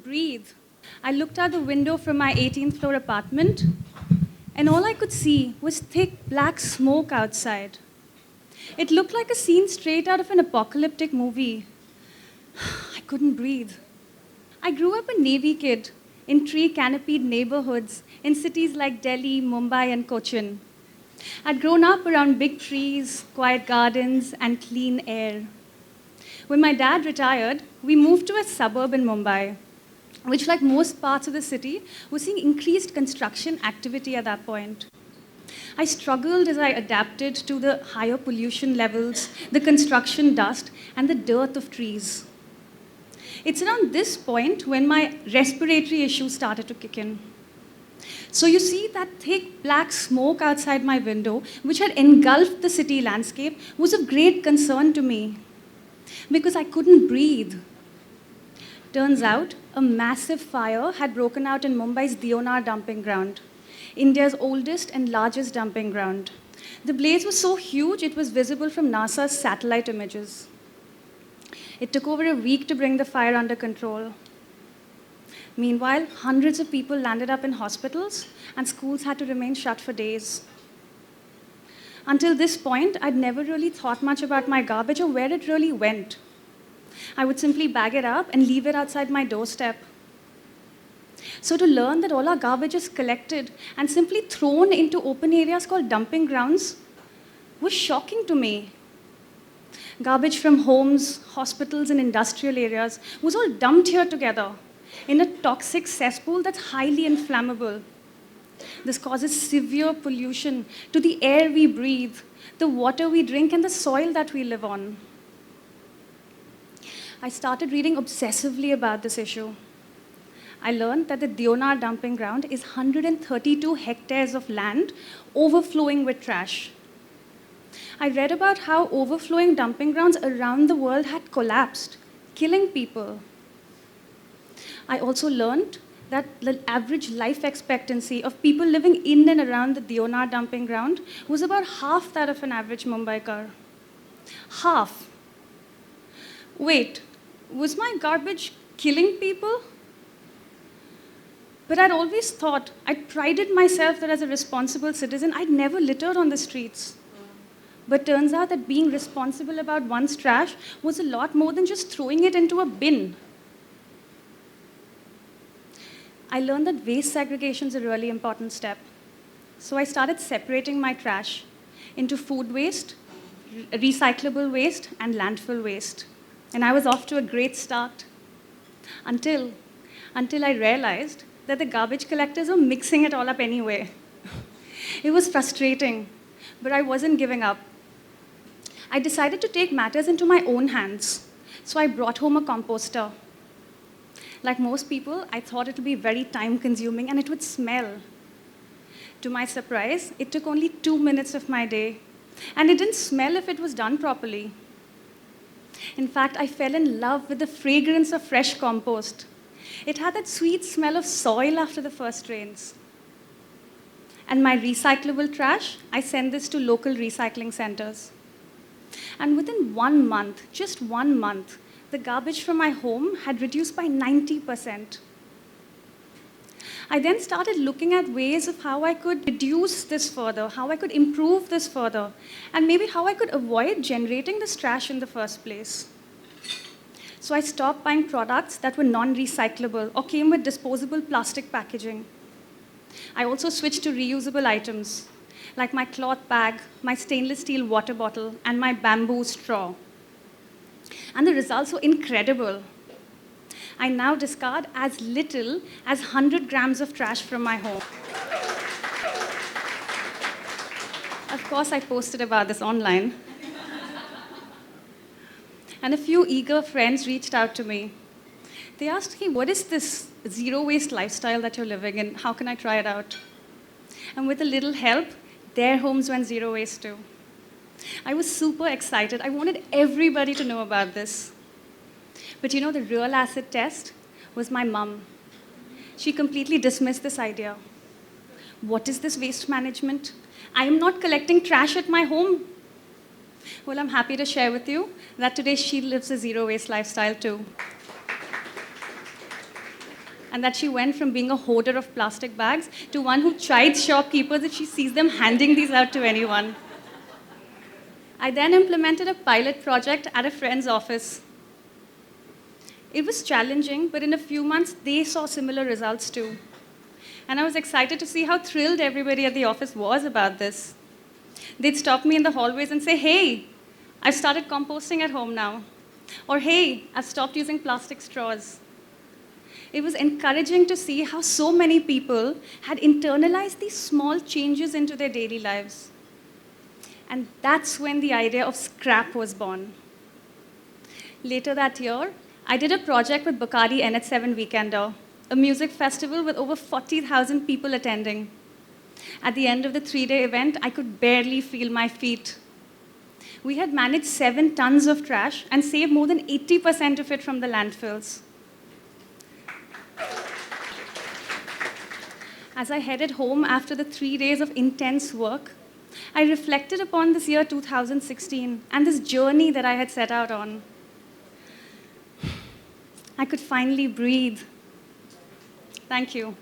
breathe. I looked out the window from my 18th floor apartment, and all I could see was thick black smoke outside. It looked like a scene straight out of an apocalyptic movie. I couldn't breathe. I grew up a Navy kid in tree-canopied neighborhoods in cities like Delhi, Mumbai, and Cochin. I'd grown up around big trees, quiet gardens, and clean air. When my dad retired, we moved to a suburb in Mumbai, which, like most parts of the city, was seeing increased construction activity at that point. I struggled as I adapted to the higher pollution levels, the construction dust, and the dearth of trees. It's around this point when my respiratory issues started to kick in. So you see, that thick black smoke outside my window, which had engulfed the city landscape, was of great concern to me because I couldn't breathe. Turns out, a massive fire had broken out in Mumbai's Deonar dumping ground, India's oldest and largest dumping ground. The blaze was so huge it was visible from NASA's satellite images. It took over a week to bring the fire under control. Meanwhile, hundreds of people landed up in hospitals, and schools had to remain shut for days. Until this point, I'd never really thought much about my garbage or where it really went. I would simply bag it up and leave it outside my doorstep. So to learn that all our garbage is collected and simply thrown into open areas called dumping grounds was shocking to me. Garbage from homes, hospitals, and industrial areas was all dumped here together in a toxic cesspool that's highly inflammable. This causes severe pollution to the air we breathe, the water we drink, and the soil that we live on. I started reading obsessively about this issue. I learned that the Deonar dumping ground is 132 hectares of land overflowing with trash. I read about how overflowing dumping grounds around the world had collapsed, killing people. I also learned that the average life expectancy of people living in and around the Deonar dumping ground was about half that of an average Mumbaikar. Half. Wait, was my garbage killing people? But I'd always thought, I'd prided myself that as a responsible citizen, I'd never littered on the streets. But turns out that being responsible about one's trash was a lot more than just throwing it into a bin. I learned that waste segregation is a really important step. So I started separating my trash into food waste, recyclable waste, and landfill waste. And I was off to a great start until I realized that the garbage collectors were mixing it all up anyway. It was frustrating, but I wasn't giving up. I decided to take matters into my own hands, so I brought home a composter. Like most people, I thought it would be very time-consuming and it would smell. To my surprise, it took only 2 minutes of my day, and it didn't smell if it was done properly. In fact, I fell in love with the fragrance of fresh compost. It had that sweet smell of soil after the first rains. And my recyclable trash, I sent this to local recycling centers. And within 1 month, just 1 month, the garbage from my home had reduced by 90%. I then started looking at ways of how I could reduce this further, how I could improve this further, and maybe how I could avoid generating this trash in the first place. So I stopped buying products that were non-recyclable or came with disposable plastic packaging. I also switched to reusable items, like my cloth bag, my stainless steel water bottle, and my bamboo straw. And the results were incredible. I now discard as little as 100 grams of trash from my home. Of course, I posted about this online. And a few eager friends reached out to me. They asked, hey, what is this zero-waste lifestyle that you're living in? How can I try it out? And with a little help, their homes went zero waste too. I was super excited. I wanted everybody to know about this. But you know, the real acid test was my mom. She completely dismissed this idea. What is this waste management? I am not collecting trash at my home. Well, I'm happy to share with you that today she lives a zero-waste lifestyle too. and that she went from being a hoarder of plastic bags to one who chides shopkeepers if she sees them handing these out to anyone. I then implemented a pilot project at a friend's office. It was challenging, but in a few months, they saw similar results too. And I was excited to see how thrilled everybody at the office was about this. They'd stop me in the hallways and say, hey, I've started composting at home now. Or, hey, I've stopped using plastic straws. It was encouraging to see how so many people had internalized these small changes into their daily lives. And that's when the idea of Skrap was born. Later that year, I did a project with Bacardi NH7 Weekender, a music festival with over 40,000 people attending. At the end of the 3-day event, I could barely feel my feet. We had managed 7 tons of trash and saved more than 80% of it from the landfills. As I headed home after the 3 days of intense work, I reflected upon this year 2016 and this journey that I had set out on. I could finally breathe. Thank you.